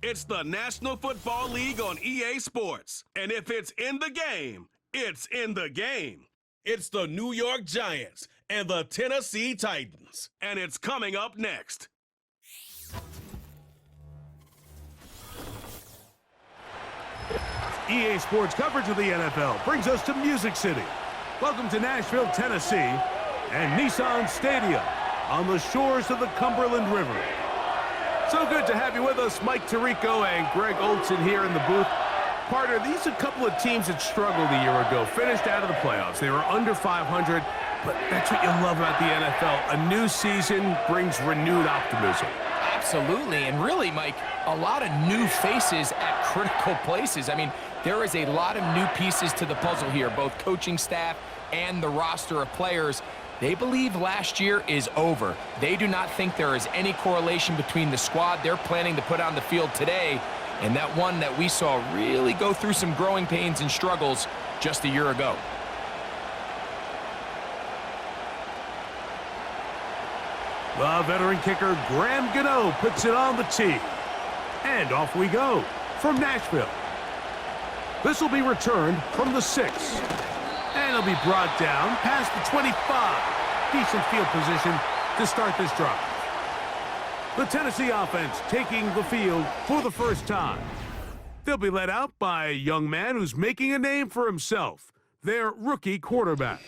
It's the National Football League on EA Sports. And if it's in the game, it's in the game. It's the New York Giants and the Tennessee Titans. And it's coming up next. EA Sports coverage of the NFL brings us to Music City. Welcome to Nashville, Tennessee, and Nissan Stadium on the shores of the Cumberland River. So good to have you with us, Mike Tirico and Greg Olson here in the booth. Partner, these are a couple of teams that struggled a year ago, finished out of the playoffs. They were under 500, but that's what you love about the NFL. A new season brings renewed optimism. Absolutely, and really, Mike, a lot of new faces at critical places. I mean, there is a lot of new pieces to the puzzle here, both coaching staff and the roster of players. They believe last year is over. They do not think there is any correlation between the squad they're planning to put on the field today and that one that we saw really go through some growing pains and struggles just a year ago. The veteran kicker, Graham Gano, puts it on the tee. And off we go from Nashville. This will be returned from the 6. And it'll be brought down past the 25. Decent field position to start this drive. The Tennessee offense taking the field for the first time. They'll be led out by a young man who's making a name for himself, their rookie quarterback.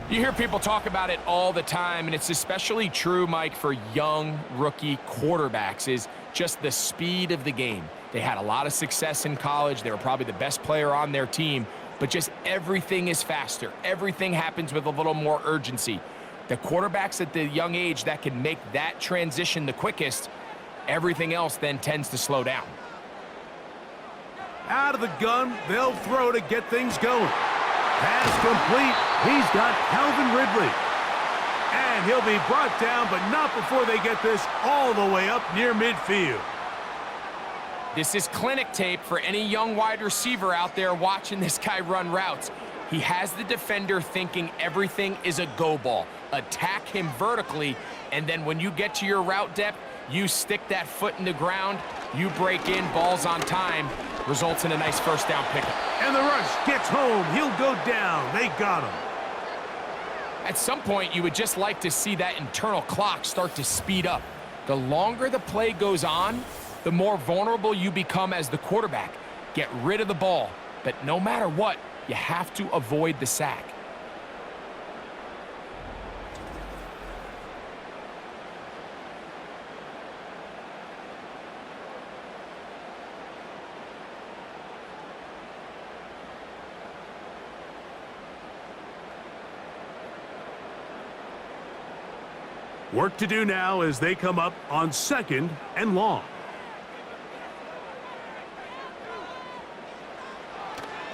You hear people talk about it all the time, and it's especially true, Mike, for young rookie quarterbacks, is just the speed of the game. They had a lot of success in college. They were probably the best player on their team, but just everything is faster. Everything happens with a little more urgency. The quarterbacks at the young age that can make that transition the quickest, everything else then tends to slow down. Out of the gun, they'll throw to get things going. Pass complete. He's got Calvin Ridley. And he'll be brought down, but not before they get this all the way up near midfield. This is clinic tape for any young wide receiver out there watching this guy run routes. He has the defender thinking everything is a go ball. Attack him vertically, and then when you get to your route depth, you stick that foot in the ground, you break in, balls on time, results in a nice first down pickup. And the rush gets home. He'll go down. They got him. At some point, you would just like to see that internal clock start to speed up. The longer the play goes on, the more vulnerable you become as the quarterback. Get rid of the ball, but no matter what, you have to avoid the sack. Work to do now as they come up on 2nd and long.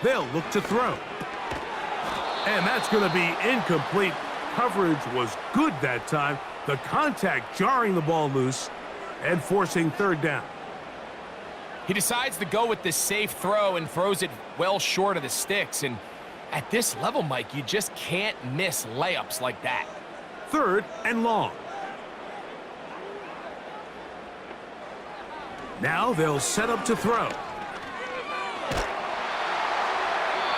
They'll look to throw. And that's going to be incomplete. Coverage was good that time. The contact jarring the ball loose and forcing 3rd down. He decides to go with this safe throw and throws it well short of the sticks. And at this level, Mike, you just can't miss layups like that. 3rd and long. Now they'll set up to throw.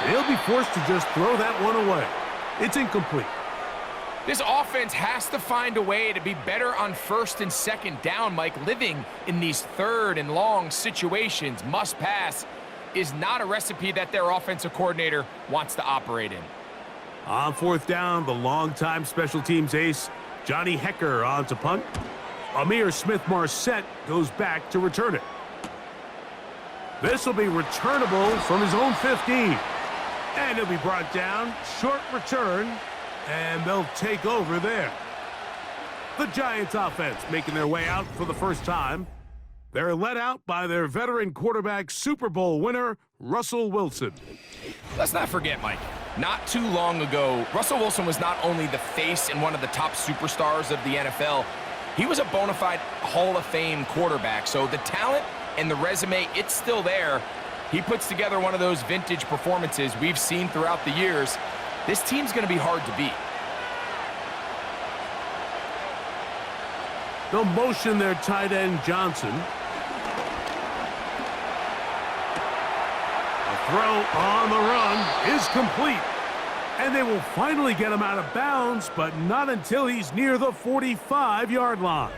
He'll be forced to just throw that one away. It's incomplete. This offense has to find a way to be better on 1st and 2nd down, Mike. Living in these 3rd and long situations, must pass, is not a recipe that their offensive coordinator wants to operate in. On 4th down, the longtime special teams ace, Johnny Hecker, on to punt. Amir Smith-Marset goes back to return it. This will be returnable from his own 15. And he'll be brought down, short return, and they'll take over there. The Giants offense making their way out for the first time. They're led out by their veteran quarterback, Super Bowl winner, Russell Wilson. Let's not forget, Mike, not too long ago, Russell Wilson was not only the face and one of the top superstars of the NFL, he was a bona fide Hall of Fame quarterback. So the talent and the resume, it's still there. He puts together one of those vintage performances we've seen throughout the years. This team's going to be hard to beat. They'll motion their tight end, Johnson. throw on the run is complete. And they will finally get him out of bounds, but not until he's near the 45-yard line.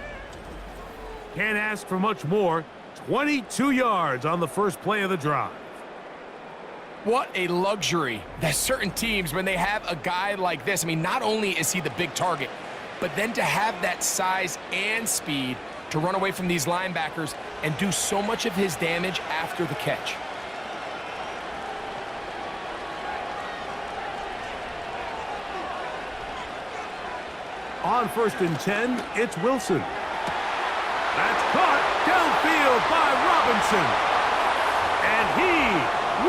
Can't ask for much more. 22 yards on the first play of the drive. What a luxury that certain teams, when they have a guy like this, I mean, not only is he the big target, but then to have that size and speed to run away from these linebackers and do so much of his damage after the catch. On 1st and 10, it's Wilson. That's caught downfield by Robinson. And he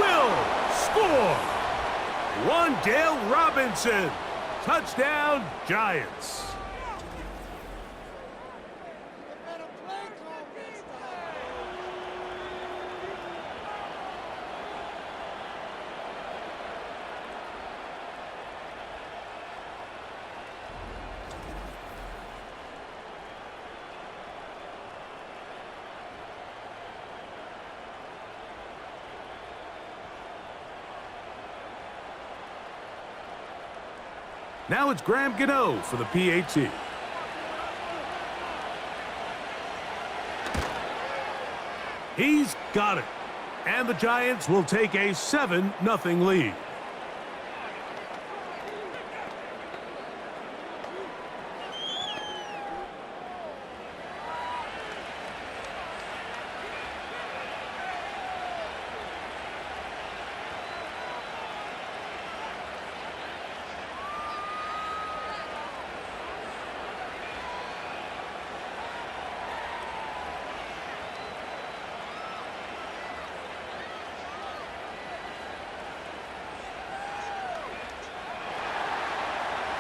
will score. Wan'Dale Robinson. Touchdown, Giants. Now it's Graham Gano for the PAT. He's got it. And the Giants will take a 7-0 lead.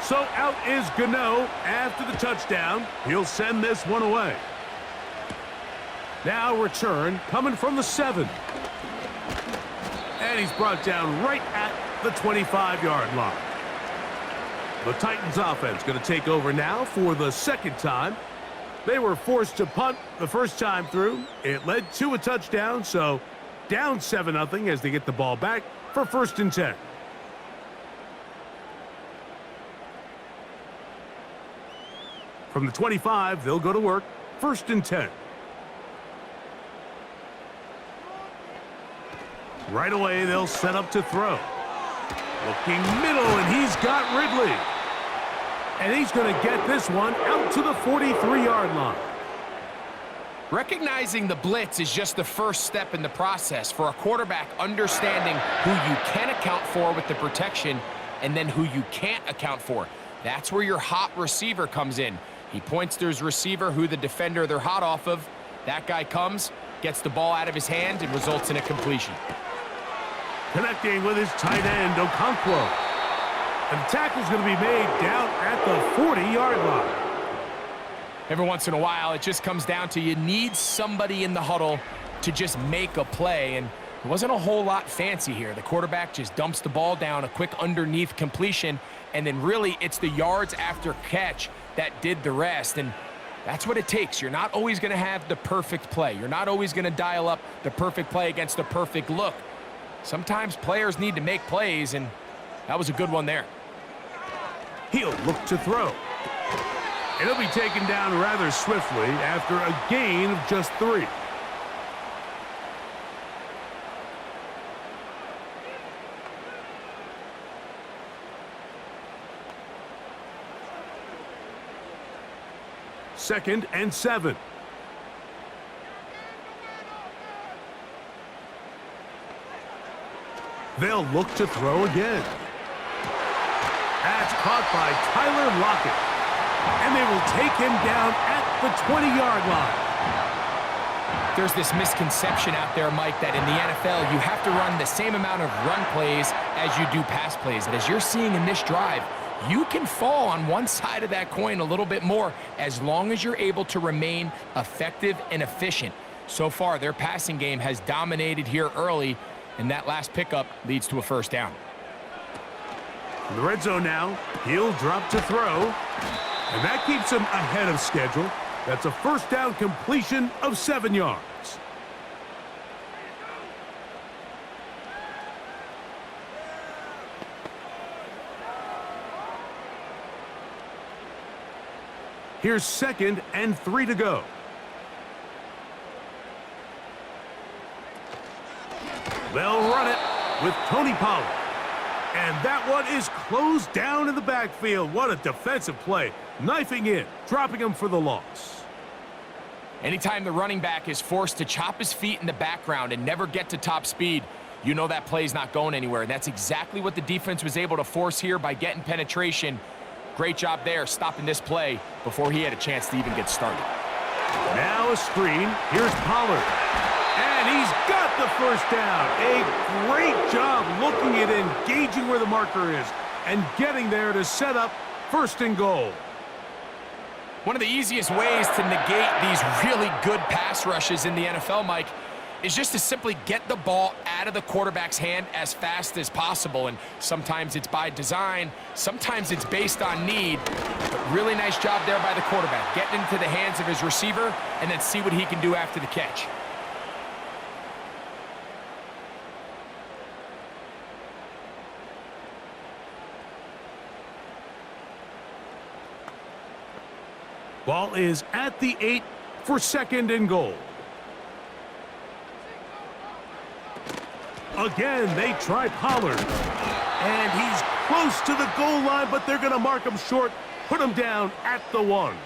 So out is Gano after the touchdown. He'll send this one away. Now return coming from the 7. And he's brought down right at the 25-yard line. The Titans offense going to take over now for the second time. They were forced to punt the first time through. It led to a touchdown, so down 7-0 as they get the ball back for 1st and 10. From the 25, they'll go to work. 1st and 10. Right away, they'll set up to throw. Looking middle, and he's got Ridley. And he's going to get this one out to the 43-yard line. Recognizing the blitz is just the first step in the process for a quarterback, understanding who you can account for with the protection and then who you can't account for. That's where your hot receiver comes in. He points to his receiver, who the defender they're hot off of. That guy comes, gets the ball out of his hand, and results in a completion. Connecting with his tight end, Okonkwo. And the tackle's going to be made down at the 40-yard line. Every once in a while, it just comes down to you need somebody in the huddle to just make a play, and it wasn't a whole lot fancy here. The quarterback just dumps the ball down, a quick underneath completion, and then really it's the yards after catch that did the rest, and that's what it takes. You're not always going to have the perfect play. You're not always going to dial up the perfect play against the perfect look. Sometimes players need to make plays, and that was a good one there. He'll look to throw. And he'll be taken down rather swiftly after a gain of just 3. Second and 7. They'll look to throw again. That's caught by Tyler Lockett. And they will take him down at the 20-yard line. There's this misconception out there, Mike, that in the NFL you have to run the same amount of run plays as you do pass plays. And as you're seeing in this drive, you can fall on one side of that coin a little bit more as long as you're able to remain effective and efficient. So far, their passing game has dominated here early, and that last pickup leads to a first down. In the red zone now, he'll drop to throw, and that keeps him ahead of schedule. That's a first down completion of 7 yards. Here's 2nd and 3 to go. They'll run it with Tony Pollard. And that one is closed down in the backfield. What a defensive play. Knifing in, dropping him for the loss. Anytime the running back is forced to chop his feet in the background and never get to top speed, you know that play's not going anywhere. And that's exactly what the defense was able to force here by getting penetration. Great job there, stopping this play before he had a chance to even get started. Now a screen. Here's Pollard. And he's got the first down. A great job looking at engaging where the marker is and getting there to set up 1st and goal. One of the easiest ways to negate these really good pass rushes in the NFL, Mike, is just to simply get the ball out of the quarterback's hand as fast as possible. And sometimes it's by design, sometimes it's based on need. But really nice job there by the quarterback, getting into the hands of his receiver and then see what he can do after the catch. Ball is at the 8 for 2nd and goal. Again, they try Pollard. And he's close to the goal line, but they're going to mark him short, put him down at the 1.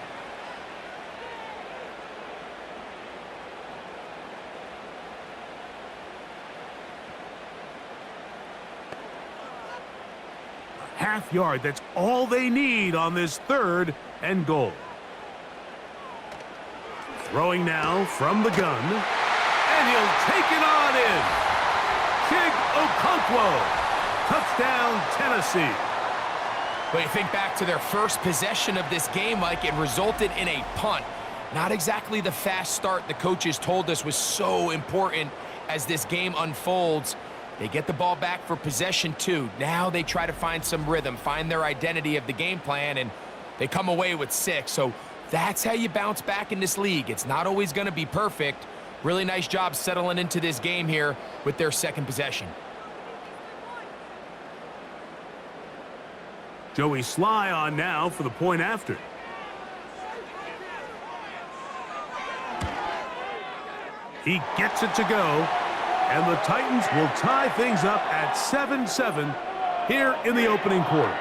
A half yard, that's all they need on this 3rd and goal. Throwing now from the gun, and he'll take it on in. Chig Okonkwo, touchdown Tennessee. But you think back to their first possession of this game, Mike, it resulted in a punt. Not exactly the fast start the coaches told us was so important as this game unfolds. They get the ball back for possession 2. Now they try to find some rhythm, find their identity of the game plan, and they come away with 6. So that's how you bounce back in this league. It's not always going to be perfect. Really nice job settling into this game here with their 2nd possession. Joey Sly on now for the point after. He gets it to go, and the Titans will tie things up at 7-7 here in the opening quarter.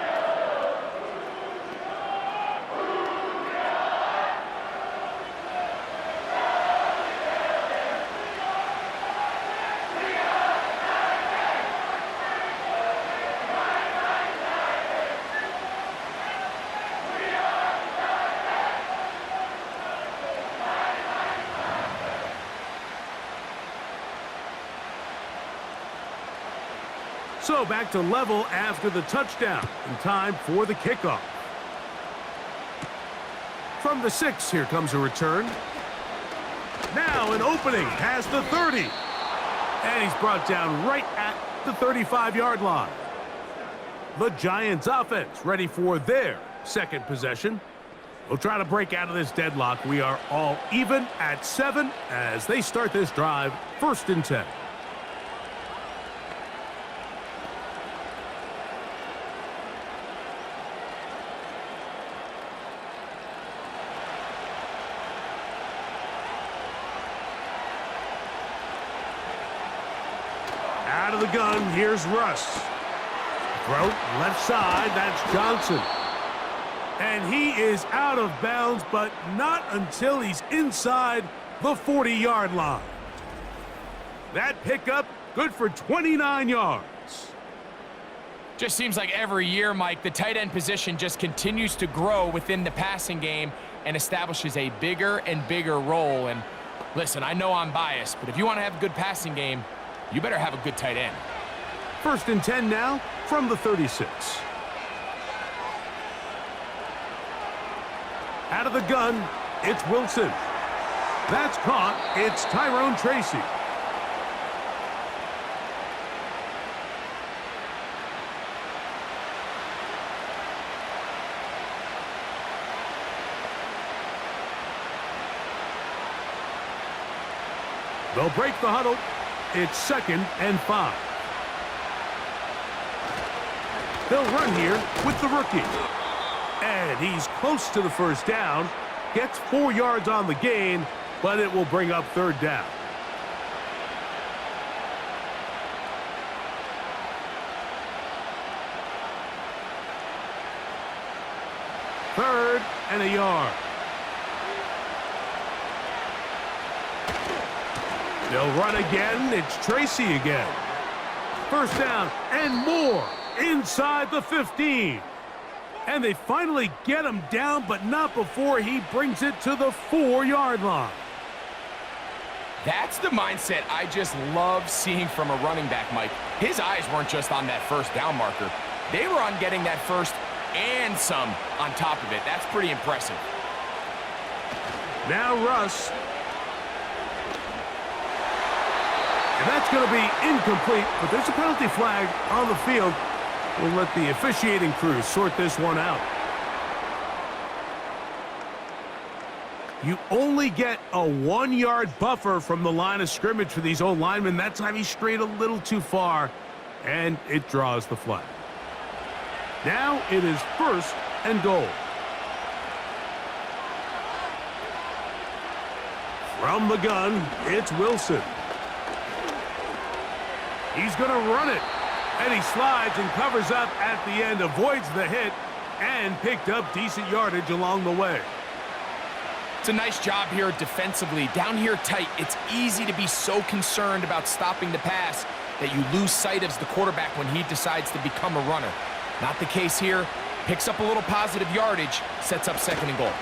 So back to level after the touchdown. In time for the kickoff. From the 6, here comes a return. Now an opening past the 30. And he's brought down right at the 35-yard line. The Giants offense ready for their 2nd possession. They'll try to break out of this deadlock. We are all even at 7 as they start this drive, 1st and 10. Out of the gun, here's Russ. Throw left side, that's Johnson. And he is out of bounds, but not until he's inside the 40-yard line. That pickup, good for 29 yards. Just seems like every year, Mike, the tight end position just continues to grow within the passing game and establishes a bigger and bigger role. And listen, I know I'm biased, but if you want to have a good passing game, you better have a good tight end. 1st and 10 now from the 36. Out of the gun, it's Wilson. That's caught. It's Tyrone Tracy. They'll break the huddle. It's 2nd and 5. They'll run here with the rookie. And he's close to the first down gets 4 yards on the gain, but it will bring up third down. Third and a yard. They'll run again. It's Tracy again. First down and more inside the 15. And they finally get him down, but not before he brings it to the 4-yard line. That's the mindset I just love seeing from a running back, Mike. His eyes weren't just on that first down marker. They were on getting that first and some on top of it. That's pretty impressive. Now Russ. And that's going to be incomplete, but there's a penalty flag on the field. We'll let the officiating crew sort this one out. You only get a 1-yard buffer from the line of scrimmage for these old linemen. That time he strayed a little too far, and it draws the flag. Now it is first and goal. From the gun, it's Wilson. He's going to run it. And he slides and covers up at the end, avoids the hit, and picked up decent yardage along the way. It's a nice job here defensively. Down here tight, it's easy to be so concerned about stopping the pass that you lose sight of the quarterback when he decides to become a runner. Not the case here. Picks up a little positive yardage, sets up second and goal.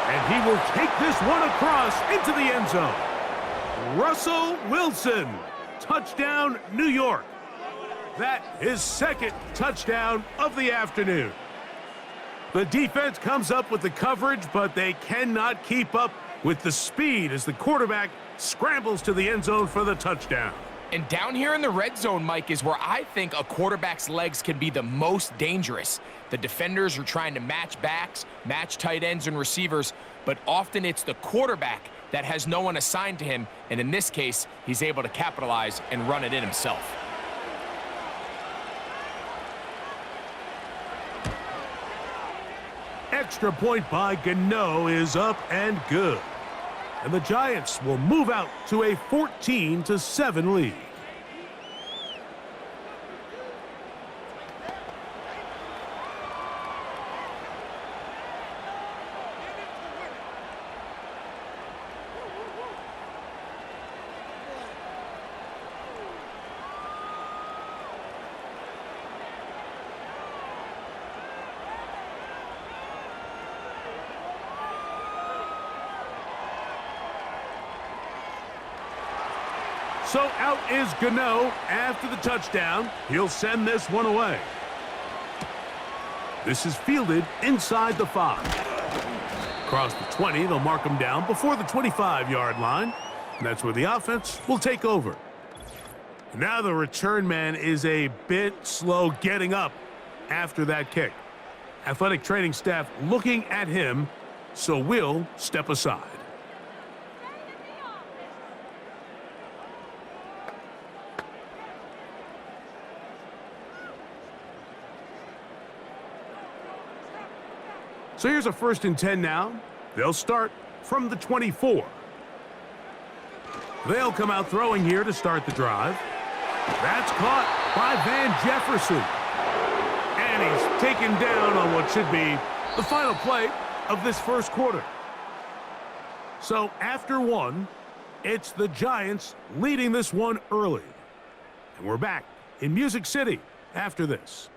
And he will take this one across into the end zone. Russell Wilson, touchdown, New York. That is second touchdown of the afternoon. The defense comes up with the coverage, but they cannot keep up with the speed as the quarterback scrambles to the end zone for the touchdown. And down here in the red zone, Mike, is where I think a quarterback's legs can be the most dangerous. The defenders are trying to match backs, match tight ends and receivers, but often it's the quarterback that has no one assigned to him, and in this case, he's able to capitalize and run it in himself. Extra point by Gano is up and good. And the Giants will move out to a 14-7 lead. So out is Gano after the touchdown. He'll send this one away. This is fielded inside the 5. Across the 20, they'll mark him down before the 25-yard line. And that's where the offense will take over. Now the return man is a bit slow getting up after that kick. Athletic training staff looking at him, so we'll step aside. So here's a 1st and 10 now. They'll start from the 24. They'll come out throwing here to start the drive. That's caught by Van Jefferson. And he's taken down on what should be the final play of this first quarter. So after one, it's the Giants leading this one early. And we're back in Music City after this.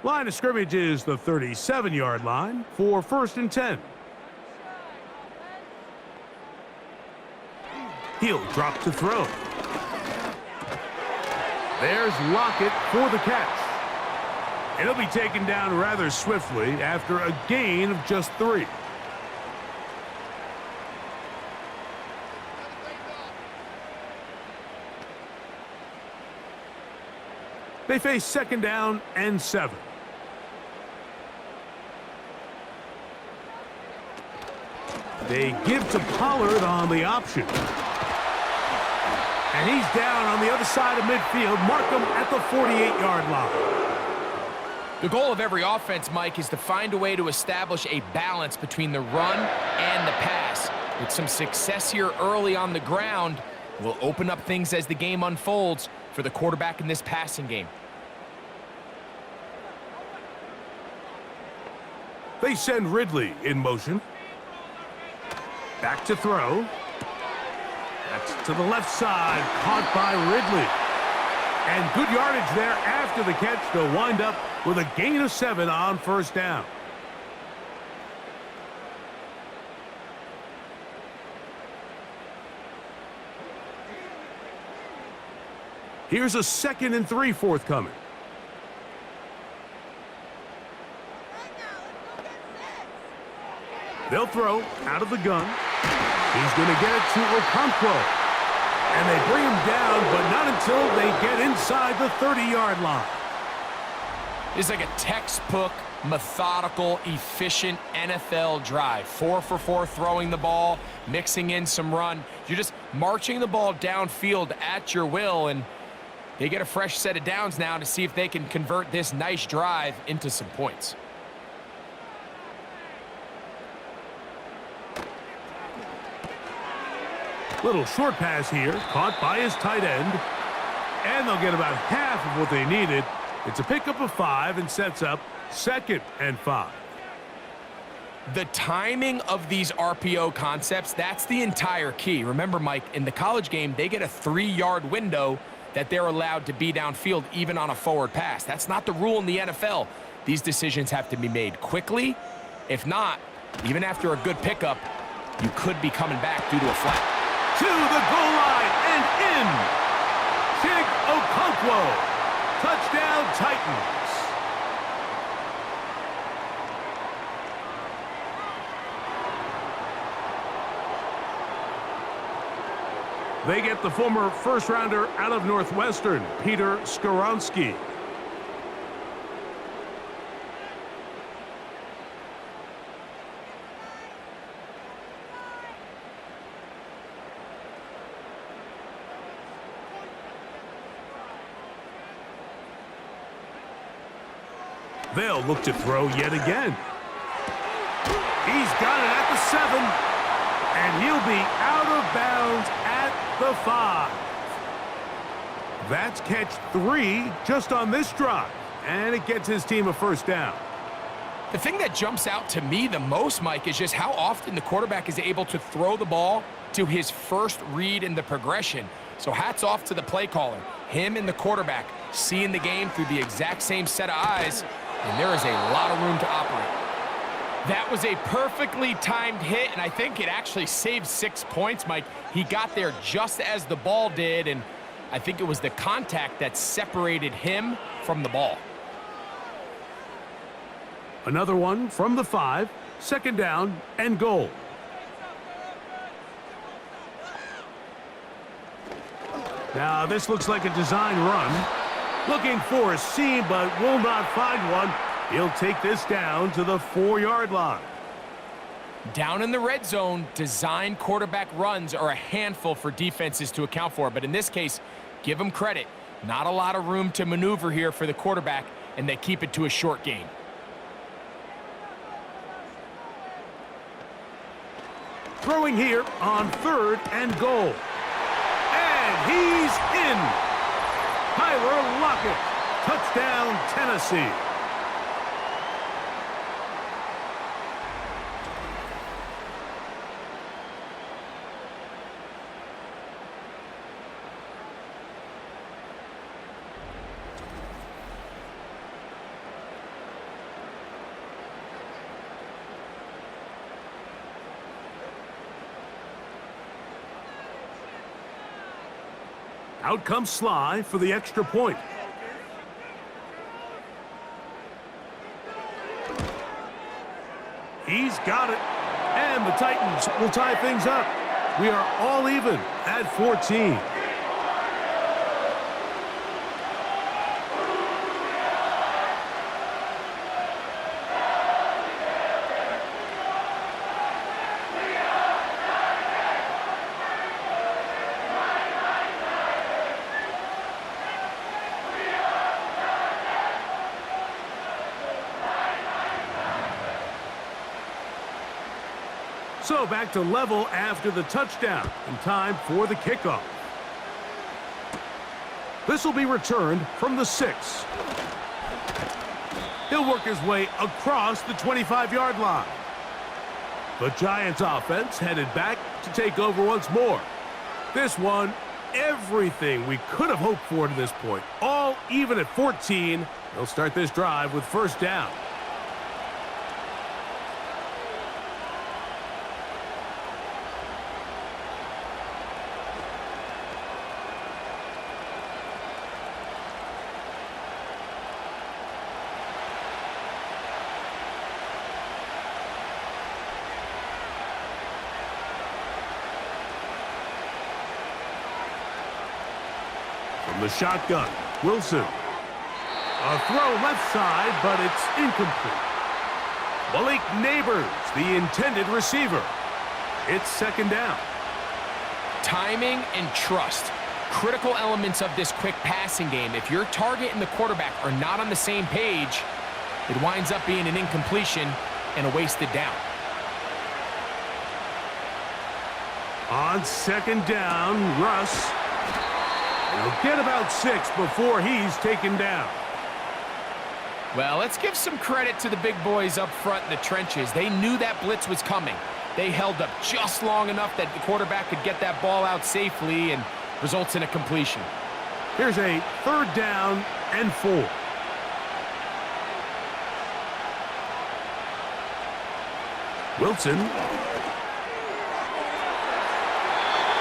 Line of scrimmage is the 37-yard line for 1st and 10. He'll drop to throw. There's Lockett for the catch. It'll be taken down rather swiftly after a gain of just 3. They face 2nd down and 7. They give to Pollard on the option. And he's down on the other side of midfield. Mark him at the 48-yard line. The goal of every offense, Mike, is to find a way to establish a balance between the run and the pass. With some success here early on the ground, will open up things as the game unfolds for the quarterback in this passing game. They send Ridley in motion. Back to throw. That's to the left side, caught by Ridley. And good yardage there after the catch to wind up with a gain of 7 on first down. Here's a 2nd and 3 forthcoming. They'll throw out of the gun. He's going to get it to Okonkwo. And they bring him down, but not until they get inside the 30-yard line. It's like a textbook, methodical, efficient NFL drive. 4 for 4 throwing the ball, mixing in some run. You're just marching the ball downfield at your will, and they get a fresh set of downs now to see if they can convert this nice drive into some points. Little short pass here, caught by his tight end. And they'll get about half of what they needed. It's a pickup of 5 and sets up 2nd and 5. The timing of these RPO concepts, that's the entire key. Remember, Mike, in the college game, they get a 3-yard window that they're allowed to be downfield even on a forward pass. That's not the rule in the NFL. These decisions have to be made quickly. If not, even after a good pickup, you could be coming back due to a flat. To the goal line and in. Chig Okonkwo. Touchdown, Titans. They get the former first-rounder out of Northwestern, Peter Skoronski. They'll look to throw yet again. He's got it at the 7, and he'll be out of bounds at the 5. That's catch 3 just on this drive, and it gets his team a first down. The thing that jumps out to me the most, Mike, is just how often the quarterback is able to throw the ball to his first read in the progression. So hats off to the play caller. Him and the quarterback seeing the game through the exact same set of eyes, and there is a lot of room to operate. That was a perfectly timed hit, and I think it actually saved 6 points, Mike. He got there just as the ball did, and I think it was the contact that separated him from the ball. Another one from the 5, 2nd down and goal. Now this looks like a design run. Looking for a seam, but will not find one. He'll take this down to the 4-yard line. Down in the red zone, design quarterback runs are a handful for defenses to account for. But in this case, give them credit. Not a lot of room to maneuver here for the quarterback, and they keep it to a short gain. Throwing here on 3rd and goal. And he's in. Tyler Lockett. Touchdown, Tennessee. Out comes Sly for the extra point. He's got it. And the Titans will tie things up. We are all even at 14. So back to level after the touchdown, in time for the kickoff. This will be returned from the 6. He'll work his way across the 25-yard line. The Giants offense headed back to take over once more. This one, everything we could have hoped for to this point. All even at 14. They'll start this drive with first down. From the shotgun, Wilson. A throw left side, but it's incomplete. Malik Neighbors, the intended receiver. It's second down. Timing and trust, critical elements of this quick passing game. If your target and the quarterback are not on the same page, it winds up being an incompletion and a wasted down. On second down, Russ. He'll get about 6 before he's taken down. Well, let's give some credit to the big boys up front in the trenches. They knew that blitz was coming. They held up just long enough that the quarterback could get that ball out safely and results in a completion. Here's a third down and 4. Wilson.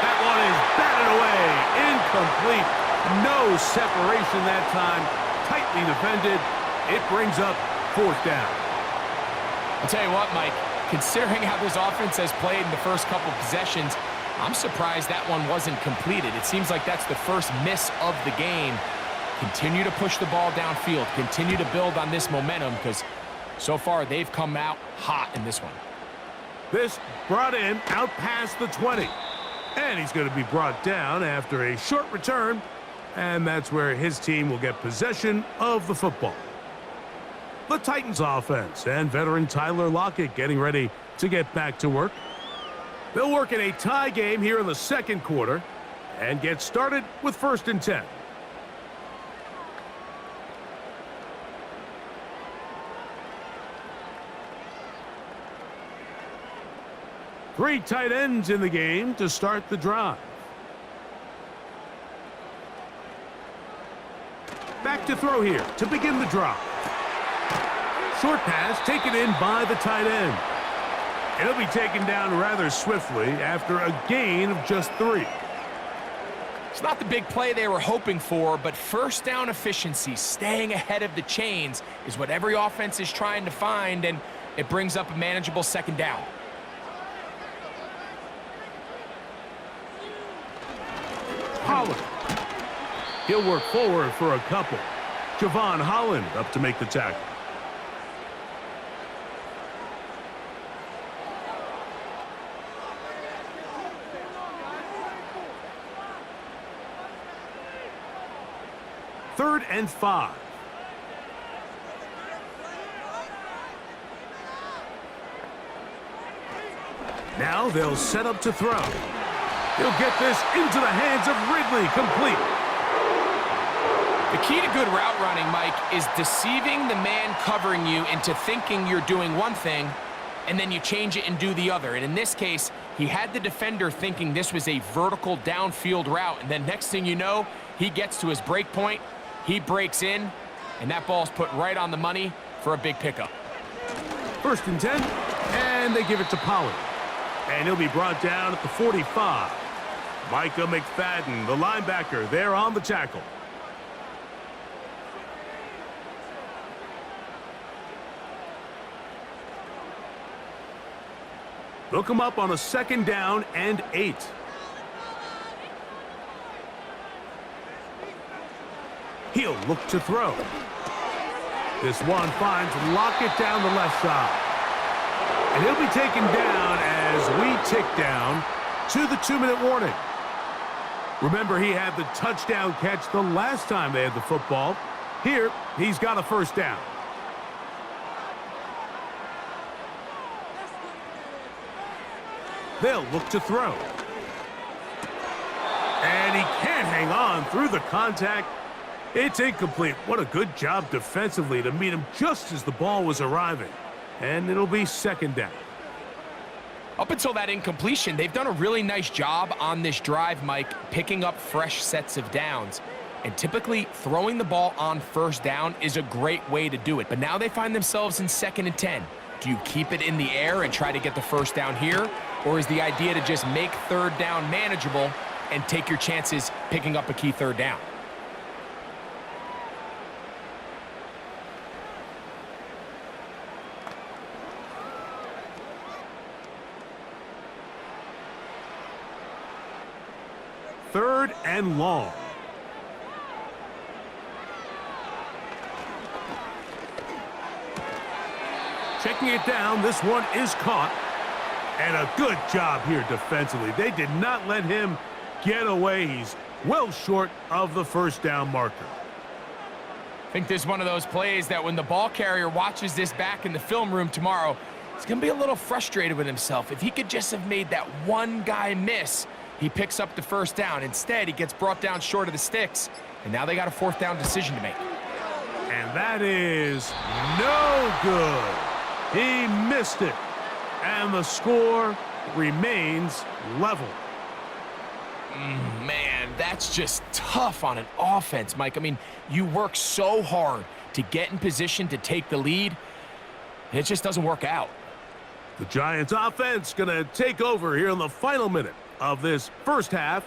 That one is batted away. Incomplete. No separation that time. Tightly defended. It brings up fourth down. I'll tell you what, Mike, considering how this offense has played in the first couple possessions, I'm surprised that one wasn't completed. It seems like that's the first miss of the game. Continue to push the ball downfield. Continue to build on this momentum because so far they've come out hot in this one. This brought in out past the 20. And he's going to be brought down after a short return. And that's where his team will get possession of the football. The Titans offense and veteran Tyler Lockett getting ready to get back to work. They'll work in a tie game here in the second quarter and get started with first and 10. Three tight ends in the game to start the drive. Back to throw here to begin the drive. Short pass taken in by the tight end. It'll be taken down rather swiftly after a gain of just 3. It's not the big play they were hoping for, but first down efficiency, staying ahead of the chains, is what every offense is trying to find, and it brings up a manageable second down. Holland. He'll work forward for a couple. Javon Holland up to make the tackle. Third and 5. Now they'll set up to throw. He'll get this into the hands of Ridley, complete. The key to good route running, Mike, is deceiving the man covering you into thinking you're doing one thing, and then you change it and do the other. And in this case, he had the defender thinking this was a vertical downfield route, and then next thing you know, he gets to his break point, he breaks in, and that ball's put right on the money for a big pickup. First and 10, and they give it to Pollard. And he'll be brought down at the 45. Micah McFadden, the linebacker, there on the tackle. They'll come up on a second down and 8. He'll look to throw. This one finds Lockett down the left side. And he'll be taken down as we tick down to the 2-minute warning. Remember, he had the touchdown catch the last time they had the football. Here, he's got a first down. They'll look to throw. And he can't hang on through the contact. It's incomplete. What a good job defensively to meet him just as the ball was arriving. And it'll be second down. Up until that incompletion, they've done a really nice job on this drive, Mike, picking up fresh sets of downs. And typically, throwing the ball on first down is a great way to do it. But now they find themselves in 2nd and 10. Do you keep it in the air and try to get the first down here? Or is the idea to just make third down manageable and take your chances picking up a key third down? Third and long. Checking it down, this one is caught. And a good job here defensively. They did not let him get away. He's well short of the first down marker. I think this is one of those plays that when the ball carrier watches this back in the film room tomorrow, he's going to be a little frustrated with himself. If he could just have made that one guy miss, he picks up the first down. Instead, he gets brought down short of the sticks, and now they got a 4th down decision to make. And that is no good. He missed it. And the score remains level. Man, that's just tough on an offense, Mike. I mean, you work so hard to get in position to take the lead, and it just doesn't work out. The Giants offense going to take over here in the final minute of this first half.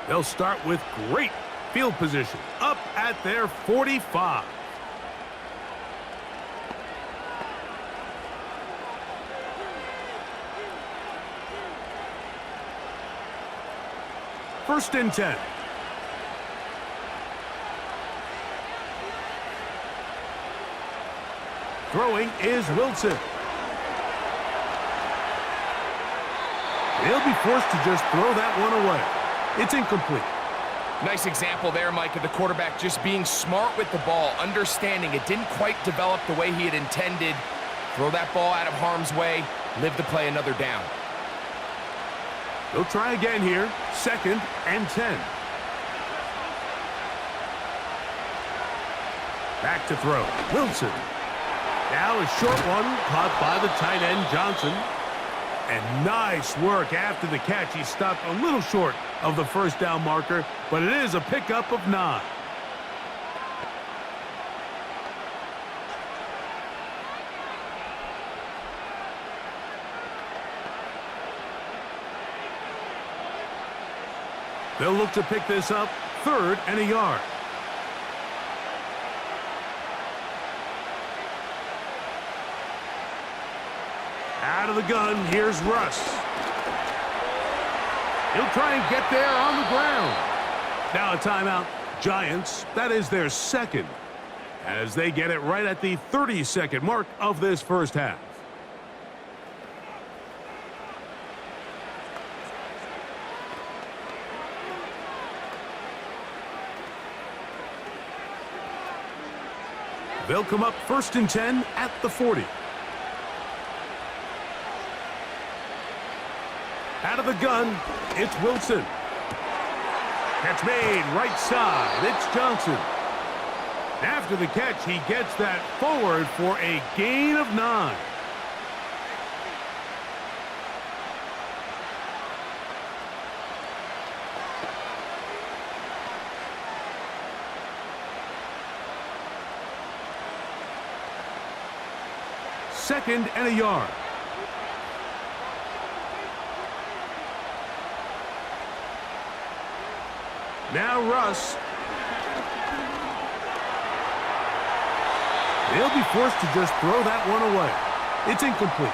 They'll start with great field position up at their 45. First and 10. Throwing is Wilson. He'll be forced to just throw that one away. It's incomplete. Nice example there, Mike, of the quarterback just being smart with the ball, understanding it didn't quite develop the way he had intended. Throw that ball out of harm's way, live to play another down. They'll try again here. 2nd and 10. Back to throw. Wilson. Now a short one caught by the tight end Johnson. And nice work after the catch. He stopped a little short of the first down marker, but it is a pickup of 9. They'll look to pick this up, 3rd and a yard. Out of the gun, here's Russ. He'll try and get there on the ground. Now a timeout. Giants, that is their 2nd, as they get it right at the 30-second mark of this first half. They'll come up 1st and 10 at the 40. Out of the gun, it's Wilson. Catch made right side. It's Johnson. After the catch, he gets that forward for a gain of 9. Second and a yard. Now Russ. They'll be forced to just throw that one away. It's incomplete.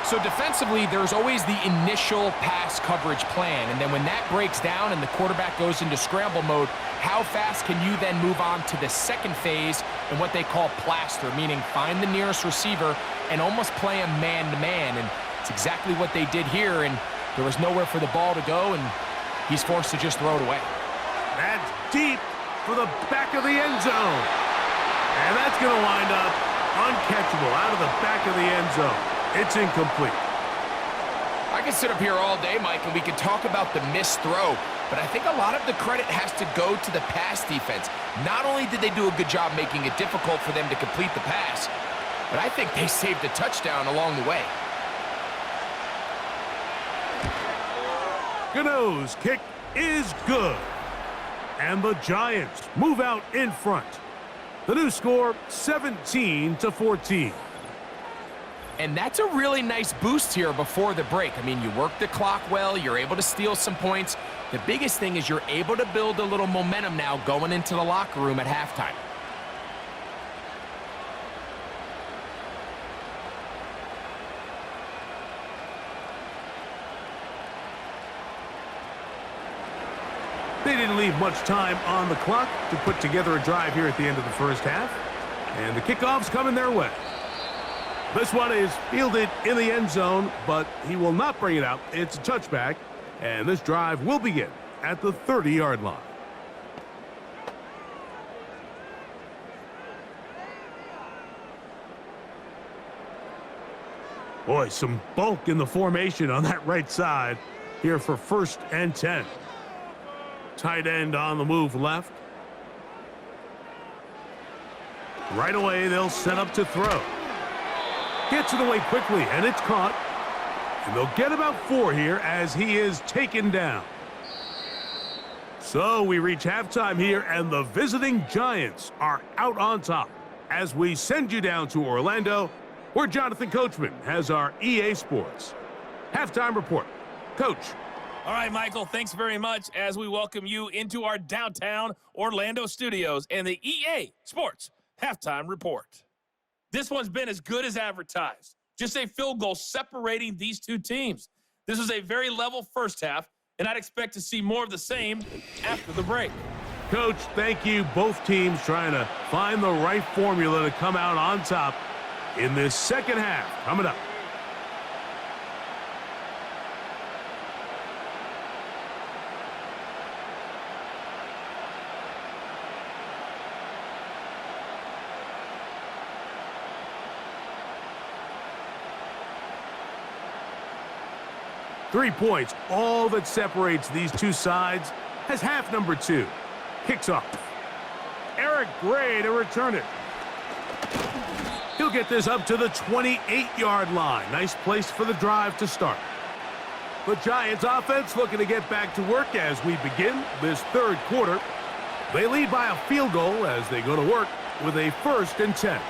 So defensively, there's always the initial pass coverage plan, and then when that breaks down and the quarterback goes into scramble mode, how fast can you then move on to the second phase and what they call plaster, meaning find the nearest receiver and almost play him man-to-man, and it's exactly what they did here, and there was nowhere for the ball to go, and he's forced to just throw it away. That's deep for the back of the end zone. And that's going to wind up uncatchable out of the back of the end zone. It's incomplete. I could sit up here all day, Mike, and we could talk about the missed throw, but I think a lot of the credit has to go to the pass defense. Not only did they do a good job making it difficult for them to complete the pass, but I think they saved a touchdown along the way. Gano's kick is good. And the Giants move out in front. The new score, 17-14. And that's a really nice boost here before the break. I mean, you work the clock well, you're able to steal some points. The biggest thing is you're able to build a little momentum now going into the locker room at halftime. They didn't leave much time on the clock to put together a drive here at the end of the first half. And the kickoff's coming their way. This one is fielded in the end zone, but he will not bring it out. It's a touchback, and this drive will begin at the 30-yard line. Boy, some bulk in the formation on that right side here for 1st and 10. Tight end on the move left. Right away, they'll set up to throw. Gets it away quickly, and it's caught. And they'll get about 4 here as he is taken down. So we reach halftime here, and the visiting Giants are out on top as we send you down to Orlando, where Jonathan Coachman has our EA Sports halftime report. Coach. All right, Michael, thanks very much as we welcome you into our downtown Orlando studios and the EA Sports halftime report. This one's been as good as advertised. Just a field goal separating these two teams. This was a very level first half, and I'd expect to see more of the same after the break. Coach, thank you. Both teams trying to find the right formula to come out on top in this second half. Coming up. Points, all that separates these two sides, has half number 2. Kicks off. Eric Gray to return it. He'll get this up to the 28-yard line. Nice place for the drive to start. The Giants offense looking to get back to work as we begin this third quarter. They lead by a field goal as they go to work with a 1st and 10.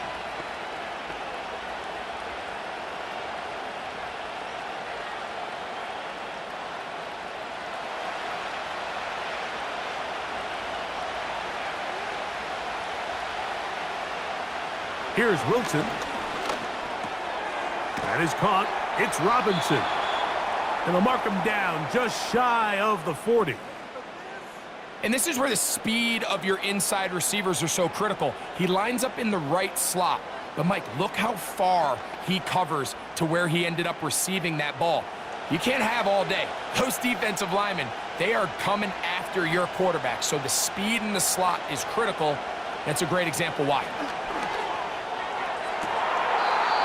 Here's Wilson. That is caught. It's Robinson. And they'll mark him down just shy of the 40. And this is where the speed of your inside receivers are so critical. He lines up in the right slot. But, Mike, look how far he covers to where he ended up receiving that ball. You can't have all day. Those defensive linemen, they are coming after your quarterback. So the speed in the slot is critical. That's a great example why.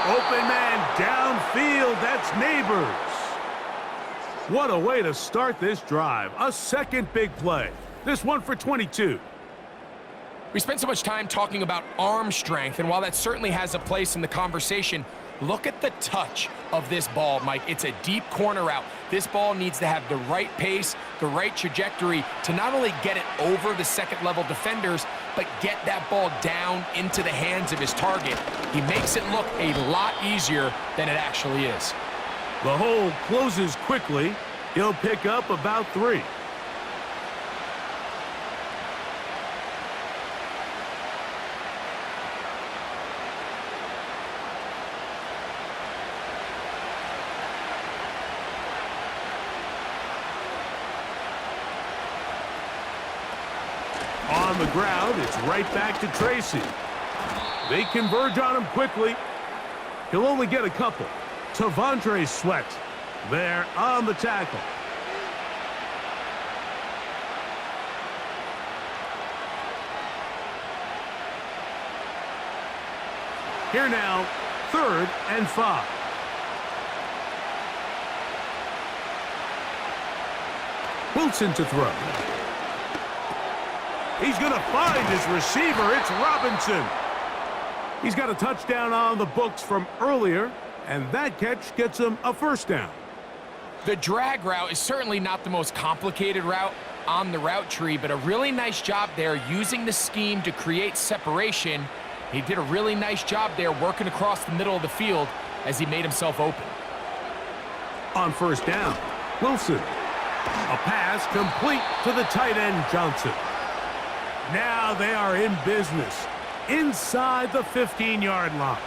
Open man downfield. That's Neighbors. What a way to start this drive. A second big play. This one for 22. We spent so much time talking about arm strength, and while that certainly has a place in the conversation, look at the touch of this ball, Mike. It's a deep corner route. This ball needs to have the right pace, the right trajectory to not only get it over the second-level defenders, but get that ball down into the hands of his target. He makes it look a lot easier than it actually is. The hole closes quickly. He'll pick up about 3. On the ground, it's right back to Tracy. They converge on him quickly. He'll only get a couple. Tavondre Sweat there on the tackle. Here now, 3rd and 5. Wilson to throw. He's going to find his receiver. It's Robinson. He's got a touchdown on the books from earlier, and that catch gets him a first down. The drag route is certainly not the most complicated route on the route tree, but a really nice job there using the scheme to create separation. He did a really nice job there working across the middle of the field as he made himself open. On first down, Wilson. A pass complete to the tight end, Johnson. Now they are in business inside the 15-yard line.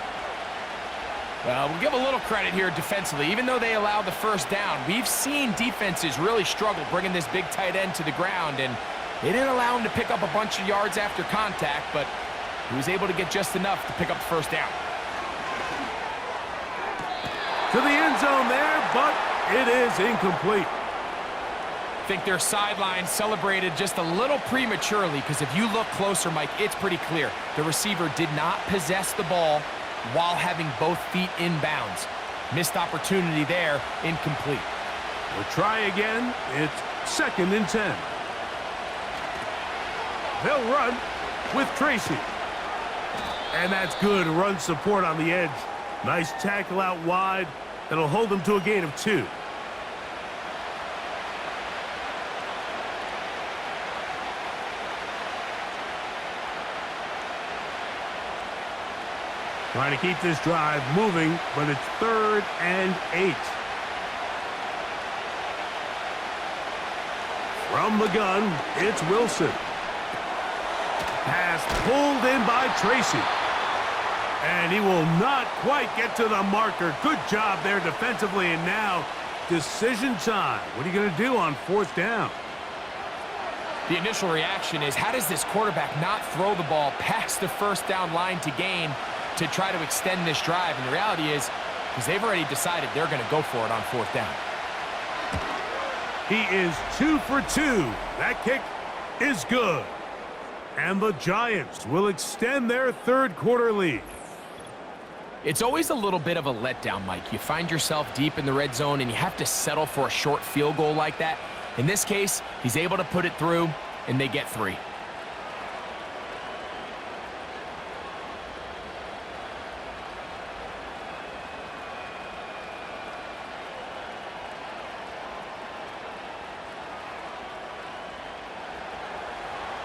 Well, we'll give a little credit here defensively. Even though they allowed the first down, we've seen defenses really struggle bringing this big tight end to the ground, and they didn't allow him to pick up a bunch of yards after contact, but he was able to get just enough to pick up the first down. To the end zone there, but it is incomplete. I think their sideline celebrated just a little prematurely, because if you look closer, Mike, it's pretty clear. The receiver did not possess the ball while having both feet in bounds. Missed opportunity there, incomplete. We'll try again. It's 2nd and 10. They'll run with Tracy. And that's good run support on the edge. Nice tackle out wide. That'll hold them to a gain of 2. Trying to keep this drive moving, but it's 3rd and 8. From the gun, it's Wilson. Pass pulled in by Tracy. And he will not quite get to the marker. Good job there defensively, and now decision time. What are you going to do on 4th down? The initial reaction is, how does this quarterback not throw the ball past the first down line to gain to try to extend this drive? And the reality is, because they've already decided they're going to go for it on 4th down. He is 2 for 2. That kick is good. And the Giants will extend their 3rd quarter lead. It's always a little bit of a letdown, Mike. You find yourself deep in the red zone and you have to settle for a short field goal like that. In this case, he's able to put it through, and they get 3.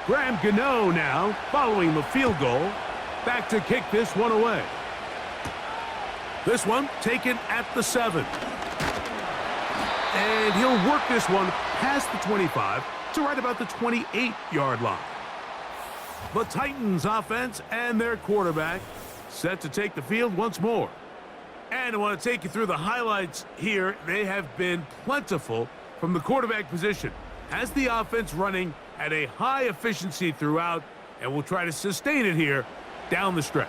Graham Gano now, following the field goal, back to kick this one away. This one taken at the 7. And he'll work this one past the 25 to right about the 28-yard line. The Titans offense and their quarterback set to take the field once more. And I want to take you through the highlights here. They have been plentiful from the quarterback position. Has the offense running at a high efficiency throughout, and we'll try to sustain it here down the stretch.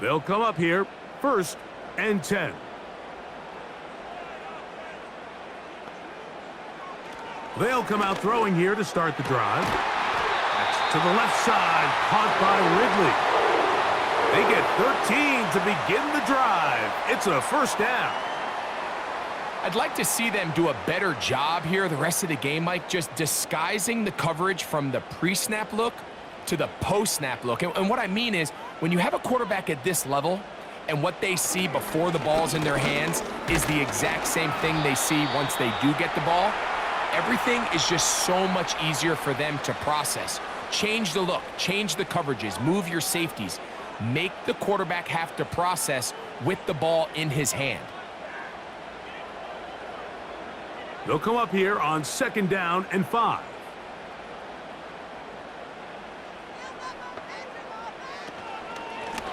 They'll come up here, 1st and 10. They'll come out throwing here to start the drive. That's to the left side, caught by Ridley. They get 13 to begin the drive. It's a first down. I'd like to see them do a better job here the rest of the game, Mike, just disguising the coverage from the pre-snap look to the post-snap look. And what I mean is, when you have a quarterback at this level and what they see before the ball's in their hands is the exact same thing they see once they do get the ball, everything is just so much easier for them to process. Change the look, change the coverages, move your safeties. Make the quarterback have to process with the ball in his hand. They'll come up here on 2nd down and 5.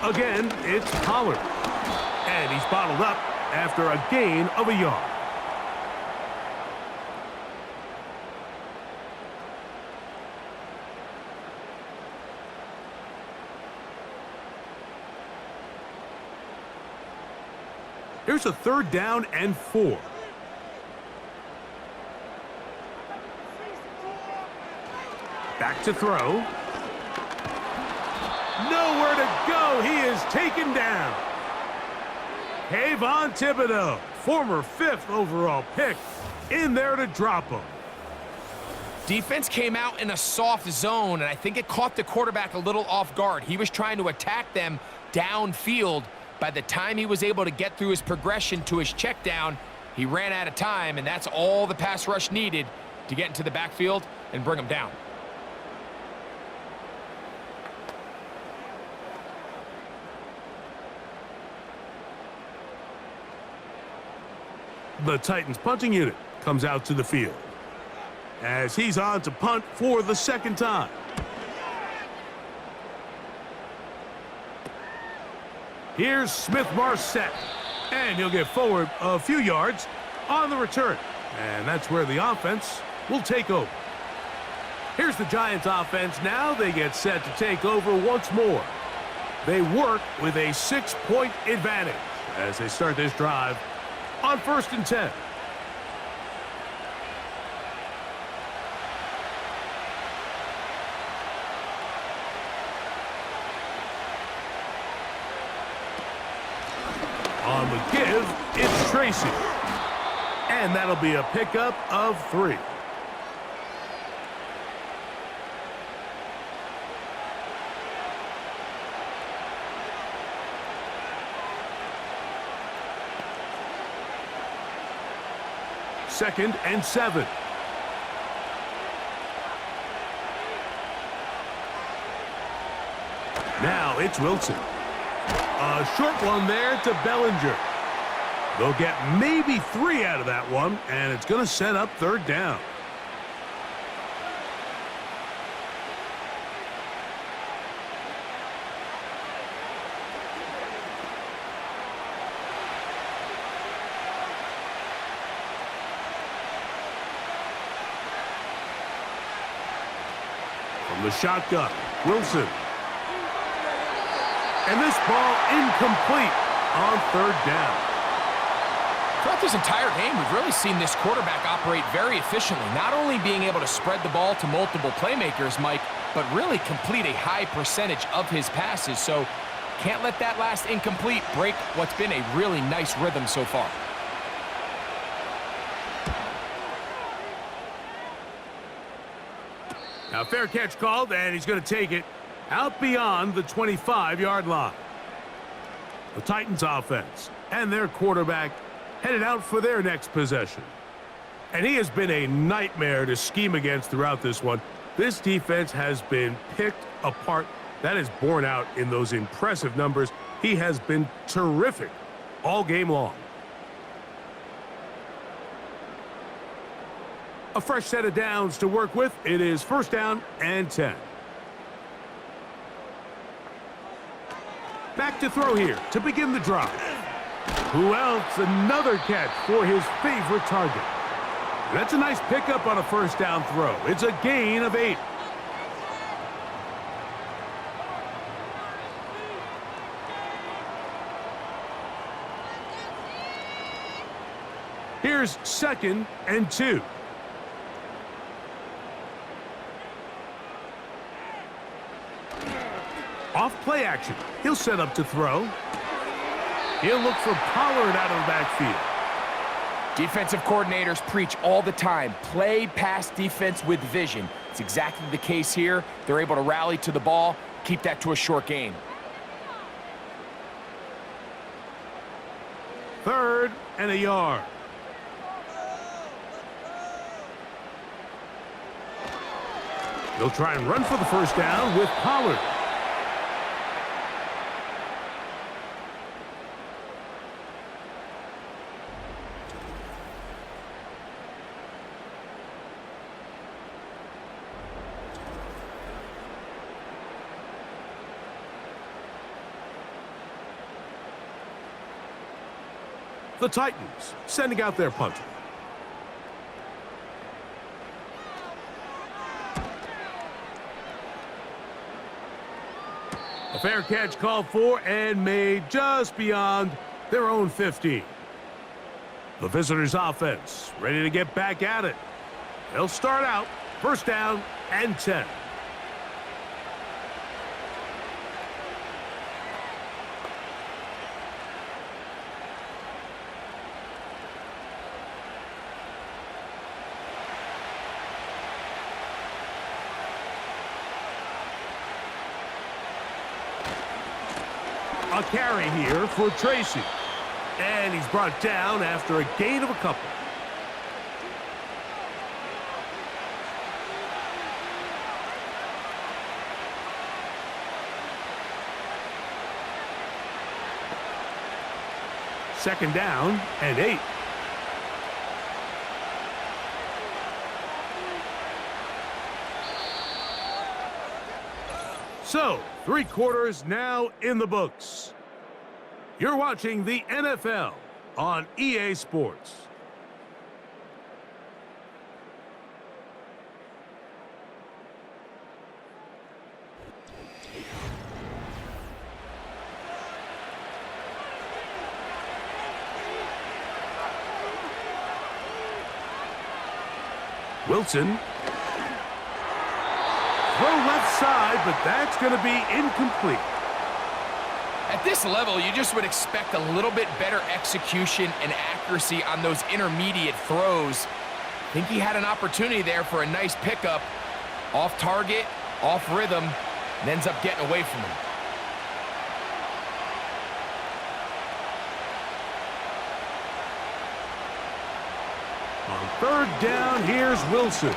Again, it's Pollard. And he's bottled up after a gain of a yard. Here's a 3rd down and 4. Back to throw. Nowhere to go. He is taken down. Kayvon Thibodeau, former 5th overall pick, in there to drop him. Defense came out in a soft zone, and I think it caught the quarterback a little off guard. He was trying to attack them downfield. By the time he was able to get through his progression to his check down, he ran out of time, and that's all the pass rush needed to get into the backfield and bring him down. The Titans punting unit comes out to the field as he's on to punt for the 2nd time. Here's Smith-Marset, and he'll get forward a few yards on the return. And that's where the offense will take over. Here's the Giants offense now. They get set to take over once more. They work with a 6-point advantage as they start this drive on 1st and 10. On the give, it's Tracy. And that'll be a pickup of 3. Second and 7. Now it's Wilson. A short one there to Bellinger. They'll get maybe 3 out of that one, and it's going to set up 3rd down. From the shotgun, Wilson. And this ball incomplete on 3rd down. Throughout this entire game, we've really seen this quarterback operate very efficiently, not only being able to spread the ball to multiple playmakers, Mike, but really complete a high percentage of his passes. So can't let that last incomplete break what's been a really nice rhythm so far. Now fair catch called, and he's going to take it out beyond the 25-yard line. The Titans offense and their quarterback headed out for their next possession. And he has been a nightmare to scheme against throughout this one. This defense has been picked apart. That is borne out in those impressive numbers. He has been terrific all game long. A fresh set of downs to work with. It is 1st down and 10. Back to throw here to begin the drive. Who else? Another catch for his favorite target. That's a nice pickup on a 1st down throw. It's a gain of 8. Here's 2nd and 2. Off play action. He'll set up to throw. He'll look for Pollard out of the backfield. Defensive coordinators preach all the time, play pass defense with vision. It's exactly the case here. They're able to rally to the ball, keep that to a short game. 3rd and a yard. They'll try and run for the 1st down with Pollard. The Titans sending out their punter. A fair catch called for and made just beyond their own 15. The visitors' offense ready to get back at it. They'll start out 1st down and 10. A carry here for Tracy. And he's brought down after a gain of a couple. Second down and 8. So, 3 quarters now in the books. You're watching the NFL on EA Sports. Wilson. Throw left side, but that's going to be incomplete. At this level, you just would expect a little bit better execution and accuracy on those intermediate throws. I think he had an opportunity there for a nice pickup. Off target, off rhythm, and ends up getting away from him. On third down, here's Wilson.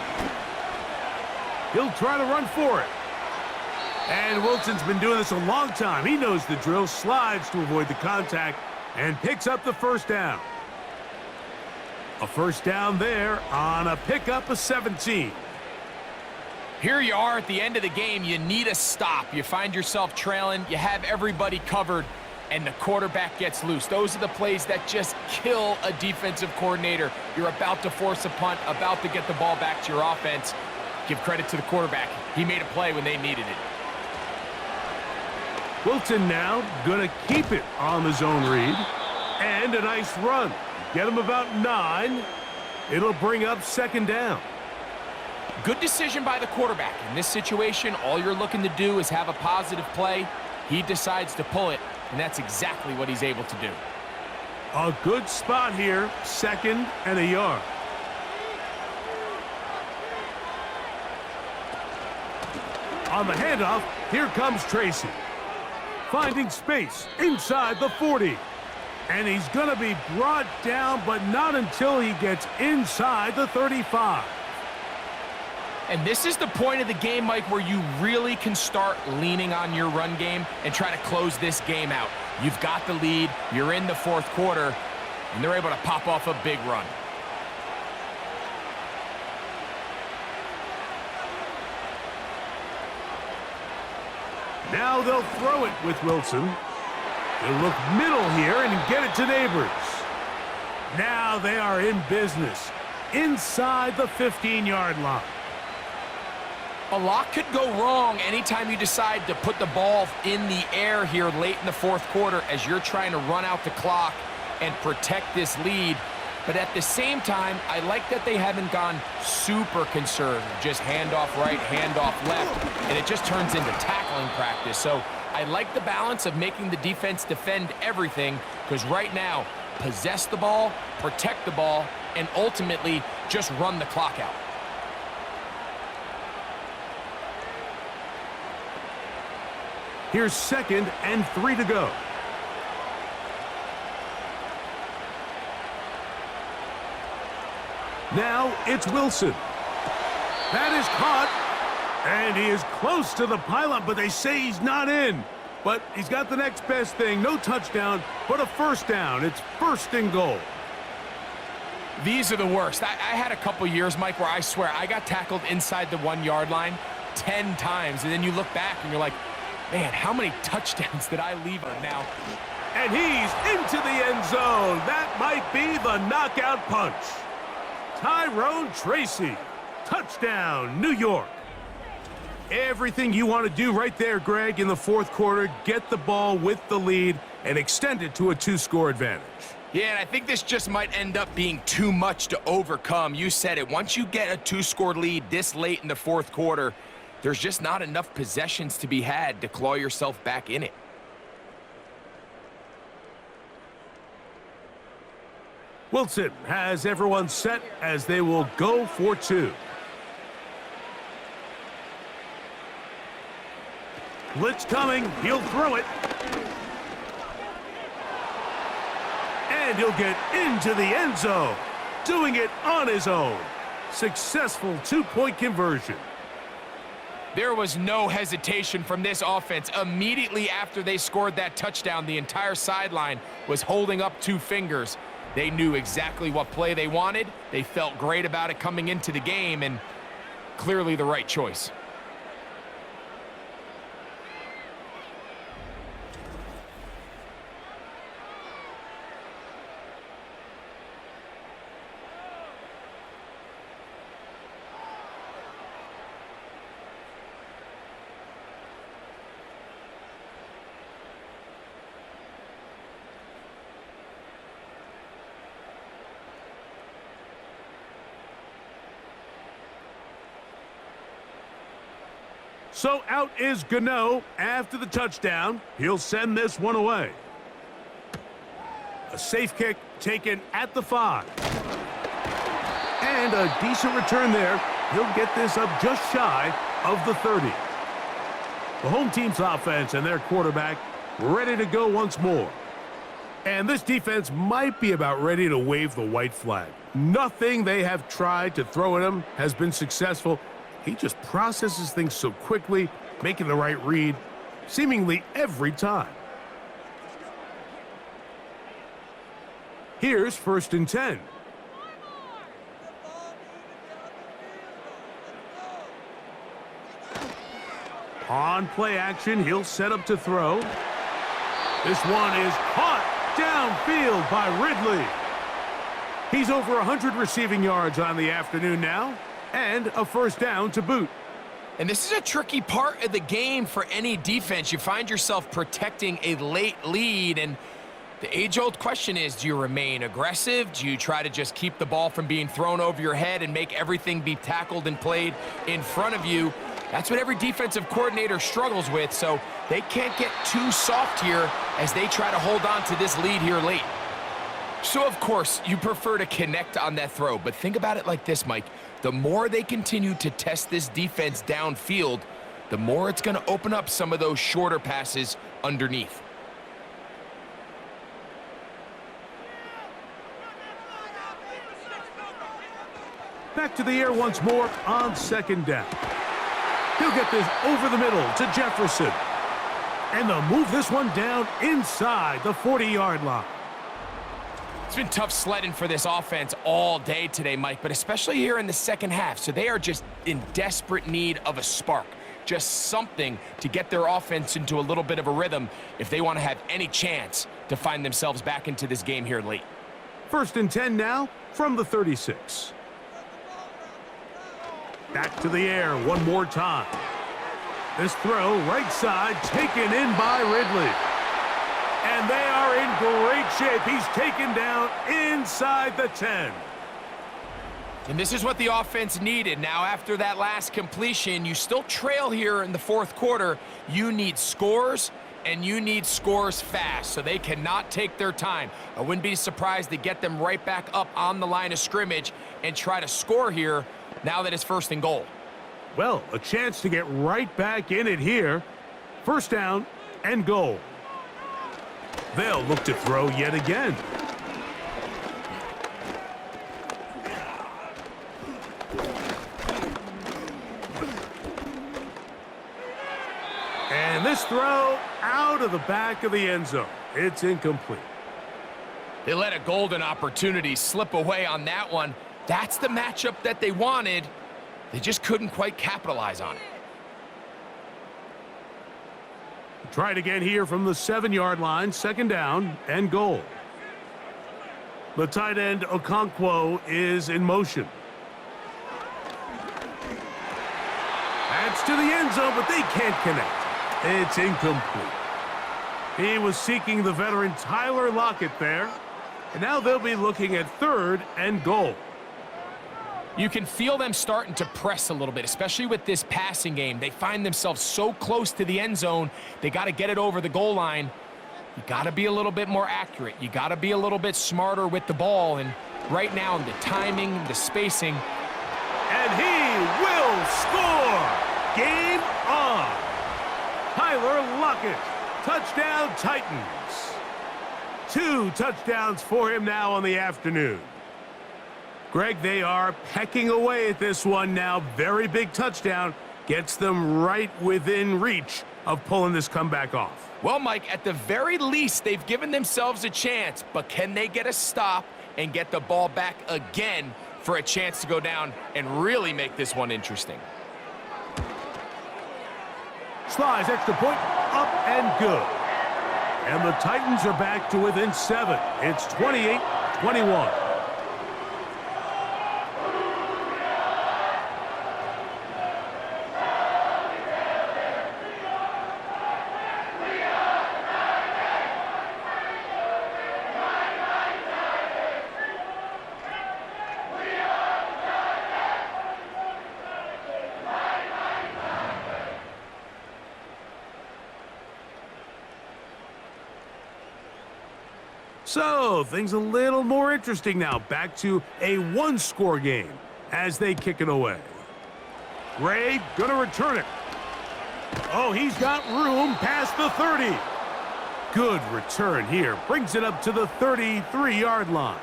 He'll try to run for it. And Wilson's been doing this a long time. He knows the drill, slides to avoid the contact, and picks up the first down. A first down there on a pickup of 17. Here you are at the end of the game. You need a stop. You find yourself trailing. You have everybody covered, and the quarterback gets loose. Those are the plays that just kill a defensive coordinator. You're about to force a punt, about to get the ball back to your offense. Give credit to the quarterback. He made a play when they needed it. Wilson now going to keep it on the zone read. And a nice run. Get him about 9. It'll bring up second down. Good decision by the quarterback. In this situation, all you're looking to do is have a positive play. He decides to pull it, and that's exactly what he's able to do. A good spot here, 2nd and a yard. On the handoff, here comes Tracy. Finding space inside the 40. And he's going to be brought down, but not until he gets inside the 35. And this is the point of the game, Mike, where you really can start leaning on your run game and try to close this game out. You've got the lead, you're in the 4th quarter, and they're able to pop off a big run. Now they'll throw it with Wilson. They'll look middle here and get it to Neighbors. Now they are in business inside the 15-yard line. A lot could go wrong anytime you decide to put the ball in the air here late in the 4th quarter as you're trying to run out the clock and protect this lead. But at the same time, I like that they haven't gone super conservative. Just handoff right, handoff left, and it just turns into tackling practice. So I like the balance of making the defense defend everything, because right now, possess the ball, protect the ball, and ultimately just run the clock out. Here's 2nd and 3 to go. Now it's Wilson. That is caught. And he is close to the pylon, but they say he's not in. But he's got the next best thing. No touchdown, but a first down. It's 1st and goal. These are the worst. I had a couple years, Mike, where I swear I got tackled inside the 1-yard line 10 times. And then you look back and you're like, man, how many touchdowns did I leave on now? And he's into the end zone. That might be the knockout punch. Tyrone Tracy. Touchdown, New York. Everything you want to do right there, Greg, in the 4th quarter. Get the ball with the lead and extend it to a 2-score advantage. Yeah, and I think this just might end up being too much to overcome. You said it. Once you get a 2-score lead this late in the 4th quarter, there's just not enough possessions to be had to claw yourself back in it. Wilson has everyone set as they will go for 2. Blitz coming. He'll throw it. And he'll get into the end zone, doing it on his own. Successful two-point conversion. There was no hesitation from this offense. Immediately after they scored that touchdown, the entire sideline was holding up two fingers. They knew exactly what play they wanted. They felt great about it coming into the game, and clearly the right choice. So out is Gano after the touchdown. He'll send this one away. A safe kick taken at the 5. And a decent return there. He'll get this up just shy of the 30. The home team's offense and their quarterback ready to go once more. And this defense might be about ready to wave the white flag. Nothing they have tried to throw at him has been successful. He just processes things so quickly, making the right read, seemingly every time. Here's 1st and 10. On play action, he'll set up to throw. This one is caught downfield by Ridley. He's over 100 receiving yards on the afternoon now, and a 1st down to boot. And this is a tricky part of the game for any defense. You find yourself protecting a late lead, and the age-old question is, do you remain aggressive? Do you try to just keep the ball from being thrown over your head and make everything be tackled and played in front of you? That's what every defensive coordinator struggles with, so they can't get too soft here as they try to hold on to this lead here late. So, of course, you prefer to connect on that throw, but think about it like this, Mike. The more they continue to test this defense downfield, the more it's going to open up some of those shorter passes underneath. Back to the air once more on 2nd down. He'll get this over the middle to Jefferson. And they'll move this one down inside the 40-yard line. It's been tough sledding for this offense all day today, Mike, but especially here in the second half. So they are just in desperate need of a spark, just something to get their offense into a little bit of a rhythm if they want to have any chance to find themselves back into this game here late. 1st and 10 now from the 36. Back to the air one more time. This throw right side taken in by Ridley. And they are in great shape. He's taken down inside the 10. And this is what the offense needed. Now, after that last completion, you still trail here in the 4th quarter. You need scores, and you need scores fast, so they cannot take their time. I wouldn't be surprised to get them right back up on the line of scrimmage and try to score here now that it's 1st and goal. Well, a chance to get right back in it here. 1st down and goal. They'll look to throw yet again. And this throw out of the back of the end zone. It's incomplete. They let a golden opportunity slip away on that one. That's the matchup that they wanted. They just couldn't quite capitalize on it. Try it again here from the 7-yard line, 2nd down and goal. The tight end Okonkwo is in motion. That's to the end zone, but they can't connect. It's incomplete. He was seeking the veteran Tyler Lockett there, and now they'll be looking at 3rd and goal. You can feel them starting to press a little bit, especially with this passing game. They find themselves so close to the end zone, they got to get it over the goal line. You got to be a little bit more accurate. You got to be a little bit smarter with the ball. And right now, the timing, the spacing. And he will score! Game on! Tyler Lockett, touchdown Titans. 2 touchdowns for him now on the afternoon. Greg, they are pecking away at this one now. Very big touchdown. Gets them right within reach of pulling this comeback off. Well, Mike, at the very least, they've given themselves a chance, but can they get a stop and get the ball back again for a chance to go down and really make this one interesting? Slides, extra point, up and good. And the Titans are back to within 7. It's 28-21. So, things a little more interesting now. Back to a one-score game as they kick it away. Gray gonna return it. Oh, he's got room past the 30. Good return here. Brings it up to the 33-yard line.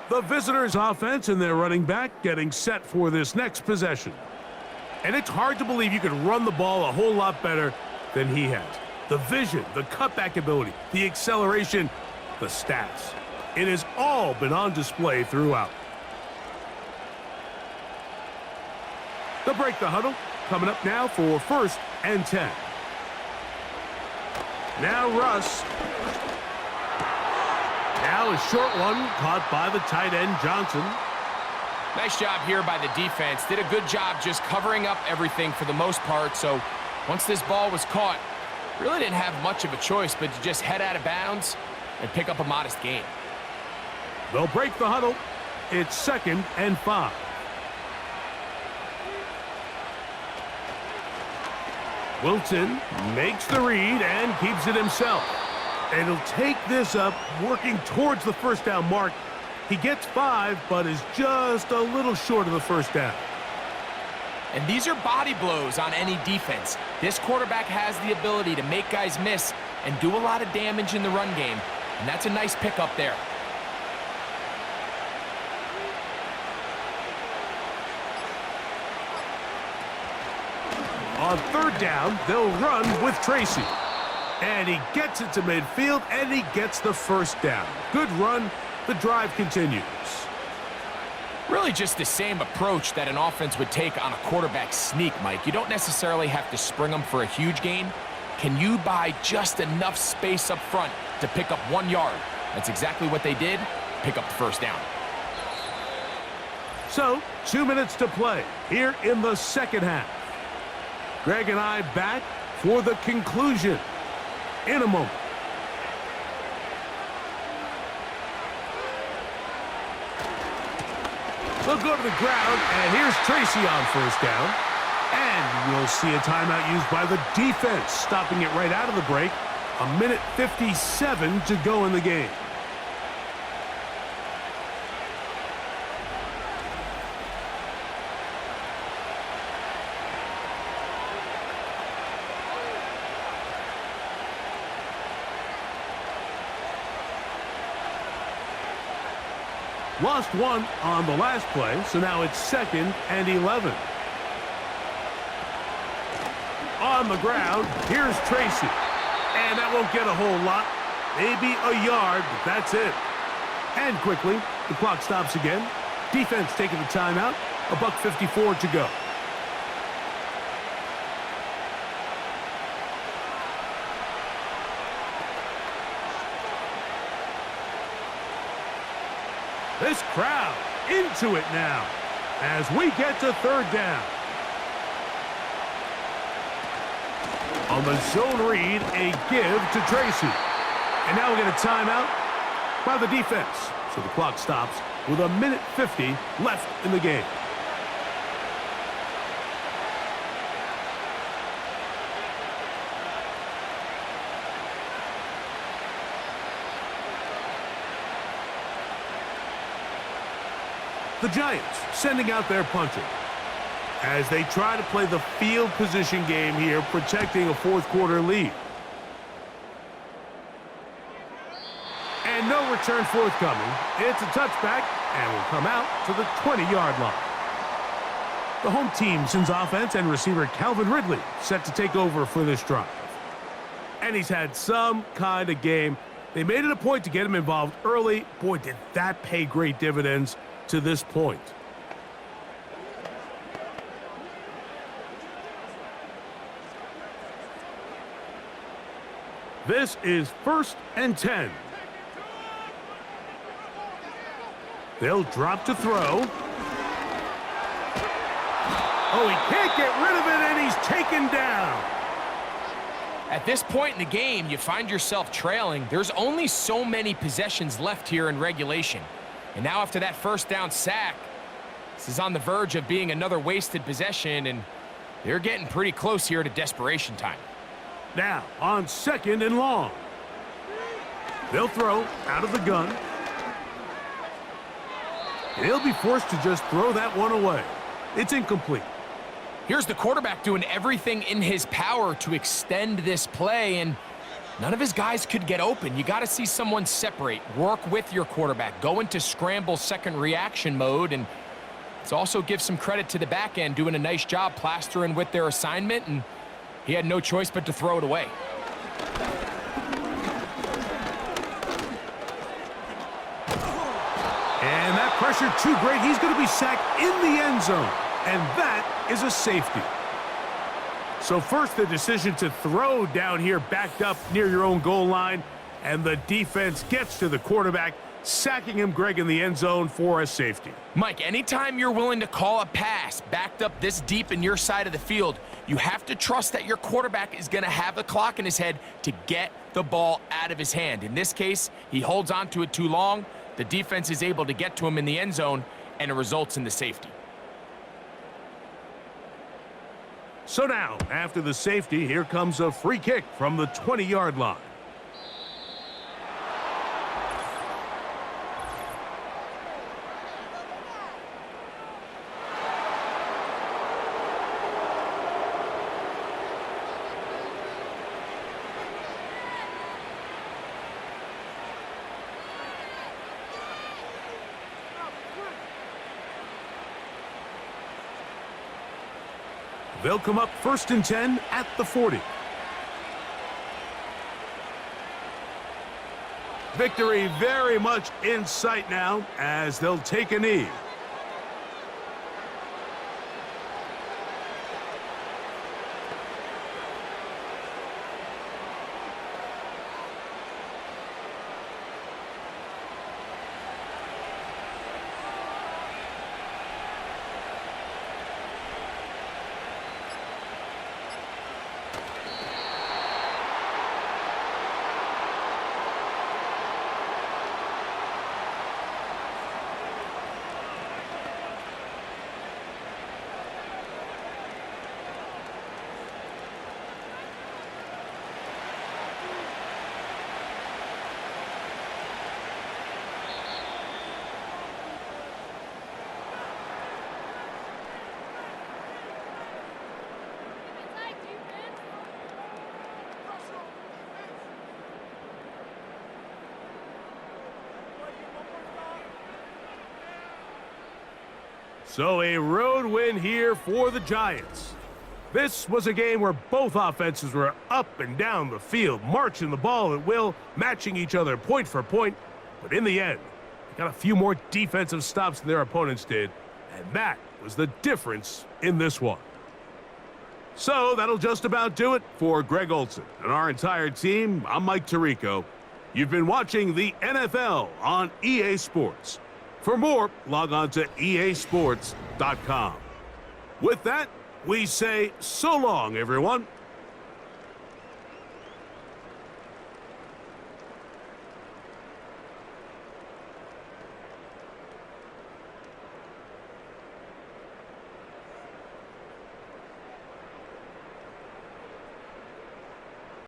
The visitors' offense and their running back getting set for this next possession. And it's hard to believe you could run the ball a whole lot better than he has. The vision, the cutback ability, the acceleration, the stats. It has all been on display throughout. They'll break the huddle. Coming up now for 1st and 10. Now Russ. Now a short one caught by the tight end Johnson. Nice job here by the defense. Did a good job just covering up everything for the most part. So once this ball was caught, really didn't have much of a choice but to just head out of bounds and pick up a modest gain. They'll break the huddle. It's 2nd and 5. Wilson makes the read and keeps it himself. And he'll take this up, working towards the first down mark. He gets 5, but is just a little short of the first down. And these are body blows on any defense. This quarterback has the ability to make guys miss and do a lot of damage in the run game. And that's a nice pickup there. On 3rd down, they'll run with Tracy. And he gets it to midfield, and he gets the first down. Good run. The drive continues. Really just the same approach that an offense would take on a quarterback sneak, Mike. You don't necessarily have to spring them for a huge gain. Can you buy just enough space up front to pick up 1 yard? That's exactly what they did. Pick up the first down. So, 2 minutes to play here in the second half. Greg and I back for the conclusion in a moment. They'll go to the ground, and here's Tracy on first down. And we'll see a timeout used by the defense, stopping it right out of the break. 1:57 to go in the game. Lost 1 on the last play, so now it's 2nd and 11. On the ground, here's Tracy. And that won't get a whole lot. Maybe a yard, but that's it. And quickly, the clock stops again. Defense taking the timeout. 1:54 to go. This crowd into it now as we get to 3rd down. On the zone read, a give to Tracy. And now we get a timeout by the defense. So the clock stops with 1:50 left in the game. The Giants sending out their punter as they try to play the field position game here, protecting a 4th quarter lead. return forthcoming. It's a touchback and will come out to the 20-yard line. The home team sends offense and receiver Calvin Ridley set to take over for this drive. And he's had some kind of game. They made it a point to get him involved early. Boy, did that pay great dividends to this point. This is 1st and 10. They'll drop to throw. Oh, he can't get rid of it, and he's taken down. At this point in the game, you find yourself trailing. There's only so many possessions left here in regulation. And now after that first down sack, this is on the verge of being another wasted possession, and they're getting pretty close here to desperation time. Now, on 2nd and long. They'll throw out of the gun. And he'll be forced to just throw that one away. It's incomplete. Here's the quarterback doing everything in his power to extend this play, and none of his guys could get open. You got to see someone separate, work with your quarterback, go into scramble second reaction mode, and let's also give some credit to the back end doing a nice job plastering with their assignment, and he had no choice but to throw it away. And that pressure too great. He's going to be sacked in the end zone. And that is a safety. So first, the decision to throw down here backed up near your own goal line. And the defense gets to the quarterback, sacking him, Greg, in the end zone for a safety. Mike, anytime you're willing to call a pass backed up this deep in your side of the field, you have to trust that your quarterback is going to have the clock in his head to get the ball out of his hand. In this case, he holds on to it too long. The defense is able to get to him in the end zone, and it results in the safety. So now, after the safety, here comes a free kick from the 20-yard line. They'll come up 1st and 10 at the 40. Victory very much in sight now as they'll take a knee. So a road win here for the Giants. This was a game where both offenses were up and down the field, marching the ball at will, matching each other point for point. But in the end, they got a few more defensive stops than their opponents did, and that was the difference in this one. So that'll just about do it for Greg Olson and our entire team. I'm Mike Tirico. You've been watching the NFL on EA Sports. For more, log on to easports.com. With that, we say so long, everyone.